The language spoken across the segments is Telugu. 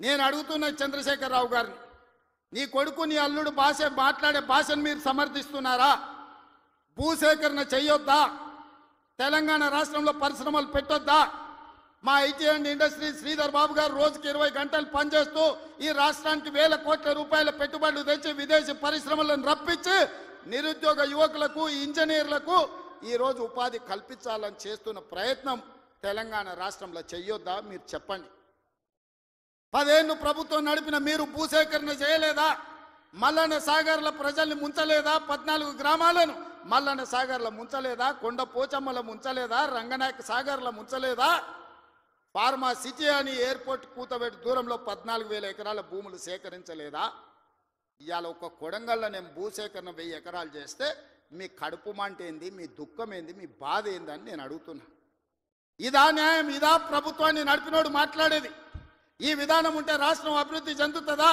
నేను అడుగుతున్న చంద్రశేఖరరావు గారిని, నీ కొడుకు నీ అల్లుడు మాట్లాడే భాషను మీరు సమర్థిస్తున్నారా? భూసేకరణ చేయొద్దా? తెలంగాణ రాష్ట్రంలో పరిశ్రమలు పెట్టొద్దా? మా IT and industry Sridhar Babu గారు రోజుకి 20 గంటలు పనిచేస్తూ ఈ రాష్ట్రానికి వేల కోట్ల రూపాయల పెట్టుబడులు తెచ్చి విదేశీ పరిశ్రమలను రప్పించి నిరుద్యోగ యువకులకు ఇంజనీర్లకు ఈరోజు ఉపాధి కల్పించాలని చేస్తున్న ప్రయత్నం తెలంగాణ రాష్ట్రంలో చేయొద్దా? మీరు చెప్పండి. 10 ఏళ్ళు ప్రభుత్వం నడిపిన మీరు భూసేకరణ చేయలేదా? మల్లన్న సాగర్ల ప్రజల్ని ముంచలేదా? 14 గ్రామాలను మల్లన్న సాగర్ల ముంచలేదా? కొండ పోచమ్మల ముంచలేదా? రంగనాయక సాగర్ల ముంచలేదా? ఫార్మా సిటీ అని ఎయిర్పోర్ట్ కూతబెట్టి దూరంలో 14,000 ఎకరాల భూములు సేకరించలేదా? ఇవాళ ఒక కొడంగల్లో నేను భూసేకరణ 1000 ఎకరాలు చేస్తే మీ కడుపు మంట ఏంది, మీ దుఃఖం ఏంది, మీ బాధ ఏందని నేను అడుగుతున్నా. ఇదా న్యాయం? ఇదా ప్రభుత్వాన్ని నడిపినోడు మాట్లాడేది? ఈ విధానం ఉంటే రాష్ట్రం అభివృద్ధి చెందుతుందా?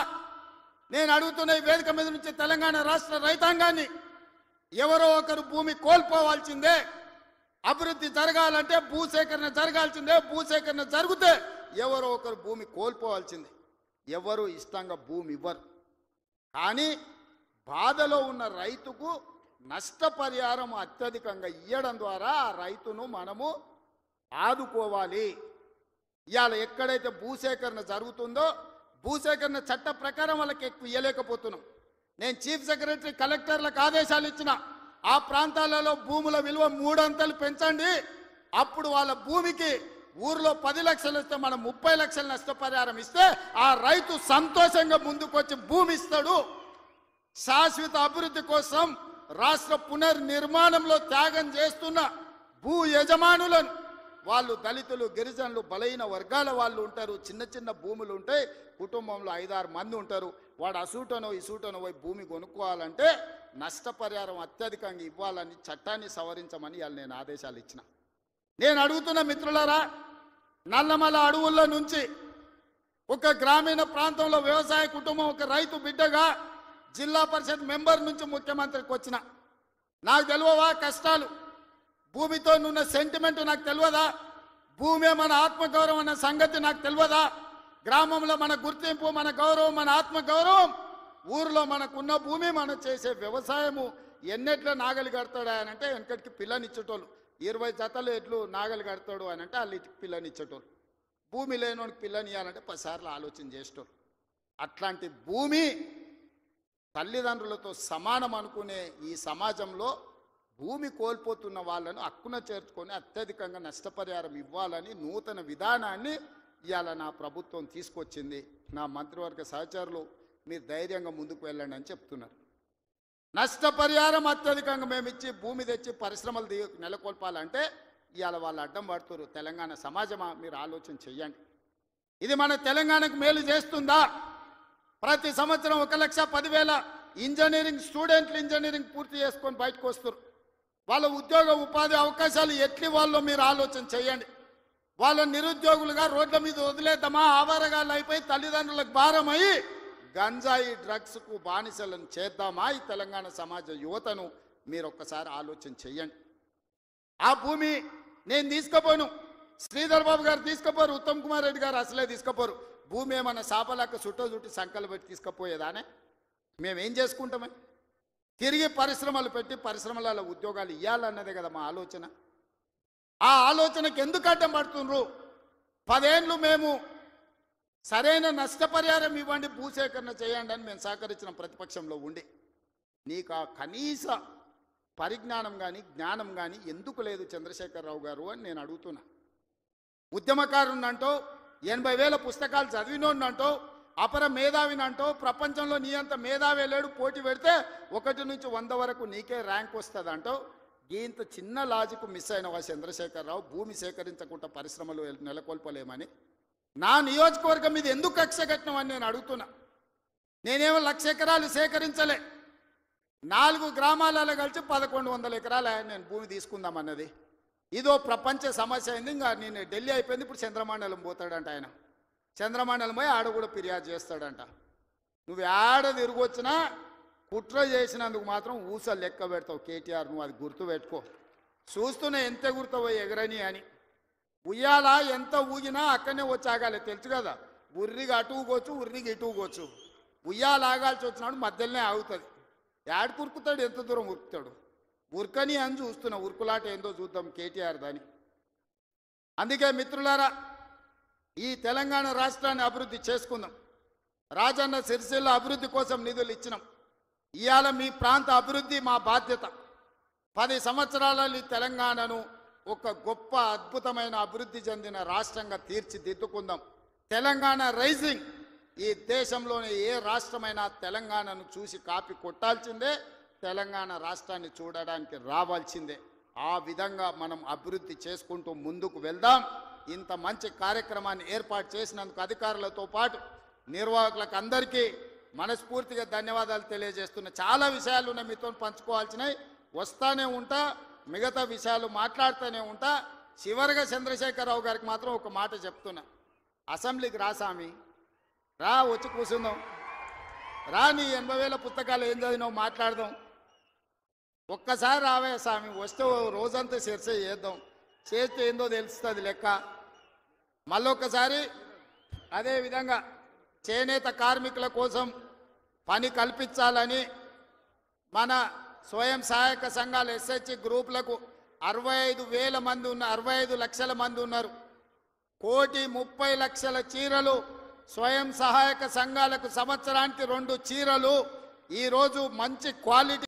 నేను అడుగుతున్న ఈ వేదిక మీద నుంచి తెలంగాణ రాష్ట్ర రైతాంగాన్ని, ఎవరో ఒకరు భూమి కోల్పోవాల్సిందే. అభివృద్ధి జరగాలంటే భూసేకరణ జరగాల్సిందే. భూసేకరణ జరిగితే ఎవరో ఒకరు భూమి కోల్పోవాల్సిందే. ఎవరు ఇష్టంగా భూమి ఇవ్వరు. కానీ బాధలో ఉన్న రైతుకు నష్టపరిహారం అత్యధికంగా ఇవ్వడం ద్వారా ఆ రైతును మనము ఆదుకోవాలి. ఇవాళ ఎక్కడైతే భూసేకరణ జరుగుతుందో భూసేకరణ చట్ట ప్రకారం వాళ్ళకి ఎక్కువ ఇవ్వలేకపోతున్నాం. నేను చీఫ్ సెక్రటరీ కలెక్టర్లకు ఆదేశాలు ఇచ్చిన, ఆ ప్రాంతాలలో భూముల విలువ 3 అంతలు పెంచండి. అప్పుడు వాళ్ళ భూమికి ఊర్లో 10 లక్షలు ఇస్తే మనం 30 లక్షల నష్టపరిహారం ఇస్తే ఆ రైతు సంతోషంగా ముందుకొచ్చి భూమి ఇస్తాడు. శాశ్వత అభివృద్ధి కోసం రాష్ట్ర పునర్నిర్మాణంలో త్యాగం చేస్తున్న భూ యజమానులను, వాళ్ళు దళితులు, గిరిజనులు, బలహీన వర్గాల వాళ్ళు ఉంటారు. చిన్న చిన్న భూములు ఉంటాయి, కుటుంబంలో 5-6 మంది ఉంటారు. వాడు అసూటనో ఇసూటనో పోయి భూమి కొనుక్కోవాలంటే నష్టపరిహారం అత్యధికంగా ఇవ్వాలని చట్టాన్ని సవరించమని వాళ్ళు నేను ఆదేశాలు ఇచ్చిన. నేను అడుగుతున్న మిత్రులారా, నల్లమల అడవుల్లో నుంచి ఒక గ్రామీణ ప్రాంతంలో వ్యవసాయ కుటుంబం, ఒక రైతు బిడ్డగా జిల్లా పరిషత్ మెంబర్ నుంచి ముఖ్యమంత్రికి వచ్చిన, నాకు తెలియవా కష్టాలు? భూమితో ఉన్న సెంటిమెంట్ నాకు తెలియదా? భూమే మన ఆత్మగౌరవం అన్న సంగతి నాకు తెలియదా? గ్రామంలో మన గుర్తింపు, మన గౌరవం, మన ఆత్మగౌరవం, ఊరిలో మనకున్న భూమి, మనం చేసే వ్యవసాయము. ఎన్నెట్ల నాగలి కడతాడా అని అంటే వెనకటికి పిల్లనిచ్చేటోళ్ళు, 20 జతలు ఎట్లు నాగలి కడతాడు అని అంటే వాళ్ళు పిల్లనిచ్చేటోళ్ళు. భూమి లేనోడికి పిల్లని ఇవ్వాలంటే 10 సార్లు ఆలోచన చేసేటోళ్ళు. అట్లాంటి భూమి తల్లిదండ్రులతో సమానం అనుకునే ఈ సమాజంలో భూమి కోల్పోతున్న వాళ్ళను హక్కున చేర్చుకొని అత్యధికంగా నష్టపరిహారం ఇవ్వాలని నూతన విధానాన్ని ఇవాళ నా ప్రభుత్వం తీసుకొచ్చింది. నా మంత్రివర్గ సహచరులు మీరు ధైర్యంగా ముందుకు వెళ్ళండి అని చెప్తున్నారు. నష్టపరిహారం అత్యధికంగా మేము ఇచ్చి భూమి తెచ్చి పరిశ్రమలు నెలకొల్పాలంటే ఇవాళ వాళ్ళు అడ్డం పడుతున్నారు. తెలంగాణ సమాజమా, మీరు ఆలోచన చెయ్యండి. ఇది మన తెలంగాణకు మేలు చేస్తుందా? ప్రతి సంవత్సరం 1,10,000 ఇంజనీరింగ్ స్టూడెంట్లు ఇంజనీరింగ్ పూర్తి చేసుకొని బయటకు వస్తారు. వాళ్ళ ఉద్యోగ ఉపాధి అవకాశాలు ఎట్లి వాళ్ళో మీరు ఆలోచన చేయండి. వాళ్ళ నిరుద్యోగులుగా రోడ్ల మీద వదిలేద్దామా? ఆవారగాళ్ళు అయిపోయి తల్లిదండ్రులకు భారమై గంజాయి డ్రగ్స్కు బానిసలను చేద్దామా? ఈ తెలంగాణ సమాజ యువతను మీరు ఒక్కసారి ఆలోచన చెయ్యండి. ఆ భూమి నేను తీసుకుపోను, శ్రీధర్ బాబు గారు తీసుకుపోరు, ఉత్తమ్ కుమార్ రెడ్డి గారు అసలే తీసుకుపోరు. భూమి ఏమన్నా సాపలాక్క చుట్టి సంకలు పెట్టి తీసుకుపోయేదానే? మేమేం చేసుకుంటామే? తిరిగి పరిశ్రమలు పెట్టి పరిశ్రమలలో ఉద్యోగాలు ఇవ్వాలన్నదే కదా మా ఆలోచన. ఆ ఆలోచనకి ఎందుకు అడ్డం పడుతుండ్రు? 10 ఏళ్ళు మేము సరైన నష్టపరిహారం ఇవ్వండి, భూసేకరణ చేయండి అని మేము సహకరించిన ప్రతిపక్షంలో ఉండి, నీకు ఆ కనీస పరిజ్ఞానం కానీ జ్ఞానం కానీ ఎందుకు లేదు చంద్రశేఖరరావు గారు అని నేను అడుగుతున్నా. ఉద్యమకారునంటో 80,000 పుస్తకాలు చదివినోడినంటో అపర మేధావినంటో ప్రపంచంలో నీ అంత మేధావి లేడు, పోటీ పెడితే 1 నుంచి 100 వరకు నీకే ర్యాంక్ వస్తుంది అంటో. ఇంత చిన్న లాజిక్ మిస్ అయినవా చంద్రశేఖరరావు? భూమి సేకరించకుండా పరిశ్రమలు నెలకొల్పలేమని నా నియోజకవర్గం మీద ఎందుకు కక్ష కట్టినవని నేను అడుగుతున్నా. నేనేమో 1,00,000 ఎకరాలు సేకరించలే, 4 గ్రామాలలో కలిసి 1,100 ఎకరాలు నేను భూమి తీసుకుందామన్నది. ఇదో ప్రపంచ సమస్య అయింది. ఇంకా నేను ఢిల్లీ అయిపోయింది, ఇప్పుడు చంద్రమండలం పోతాడంట ఆయన. చంద్రమండలం పోయి ఆడ కూడా ఫిర్యాదు చేస్తాడంట. నువ్వు ఆడ తిరిగొచ్చినా కుట్ర చేసినందుకు మాత్రం ఊసలు లెక్క పెడతావు కేటీఆర్, నువ్వు అది గుర్తు పెట్టుకో. చూస్తూనే ఎంత గుర్తుపోయి ఎగరని అని. ఉయ్యాల ఎంత ఊగినా అక్కడనే వచ్చి ఆగాలి, తెలుసు కదా. ఉర్రిగా అటుకోవచ్చు ఉర్రికి ఇటుకోవచ్చు. ఉయ్యాలాగాల్సి వచ్చినాడు మధ్యలోనే ఆగుతుంది. యాడ్ కురుకుతాడు, ఎంత దూరం ఉరుకుతాడు. ఉరకని అని చూస్తున్నా, ఉరుకులాట ఏందో చూద్దాం కేటీఆర్ దాని. అందుకే మిత్రులారా, ఈ తెలంగాణ రాష్ట్రాన్ని అభివృద్ధి చేసుకుందాం. రాజన్న సిరిసిల్ల అభివృద్ధి కోసం నిధులు ఇచ్చినాం. ఇవాళ మీ ప్రాంత అభివృద్ధి మా బాధ్యత. 10 సంవత్సరాలలో ఈ తెలంగాణను ఒక గొప్ప అద్భుతమైన అభివృద్ధి చెందిన రాష్ట్రంగా తీర్చిదిద్దుకుందాం. తెలంగాణ రైజింగ్. ఈ దేశంలోని ఏ రాష్ట్రమైనా తెలంగాణను చూసి కాపీ కొట్టాల్సిందే, తెలంగాణ రాష్ట్రాన్ని చూడడానికి రావాల్సిందే. ఆ విధంగా మనం అభివృద్ధి చేసుకుంటూ ముందుకు వెళ్దాం. ఇంత మంచి కార్యక్రమాన్ని ఏర్పాటు చేసినందుకు అధికారులతో పాటు నిర్వాహకులకు అందరికీ మనస్ఫూర్తిగా ధన్యవాదాలు తెలియజేస్తున్నా. చాలా విషయాలు ఉన్నాయి మీతో పంచుకోవాల్సినవి, వస్తానే ఉంటా, మిగతా విషయాలు మాట్లాడుతూనే ఉంటా. చివరిగా చంద్రశేఖరరావు గారికి మాత్రం ఒక మాట చెప్తున్నా. అసెంబ్లీకి రా స్వామి, రా, వచ్చి కూర్చుందాం. రా, నీ 80,000 పుస్తకాలు ఏం చదివినావు మాట్లాడదాం. ఒక్కసారి రావే స్వామి, వస్తే రోజంతా చర్చ చేద్దాం. చేస్తే ఏందో తెలుస్తుంది లెక్క. మళ్ళొక్కసారి అదేవిధంగా చేనేత కార్మికుల కోసం పని కల్పించాలని మన స్వయం సహాయక సంఘాల ఎస్హెచ్ గ్రూపులకు 65,000 మంది ఉన్న 65 లక్షల మంది ఉన్నారు. 1,30,00,000 చీరలు స్వయం సహాయక సంఘాలకు సంవత్సరానికి 2 చీరలు ఈరోజు మంచి క్వాలిటీ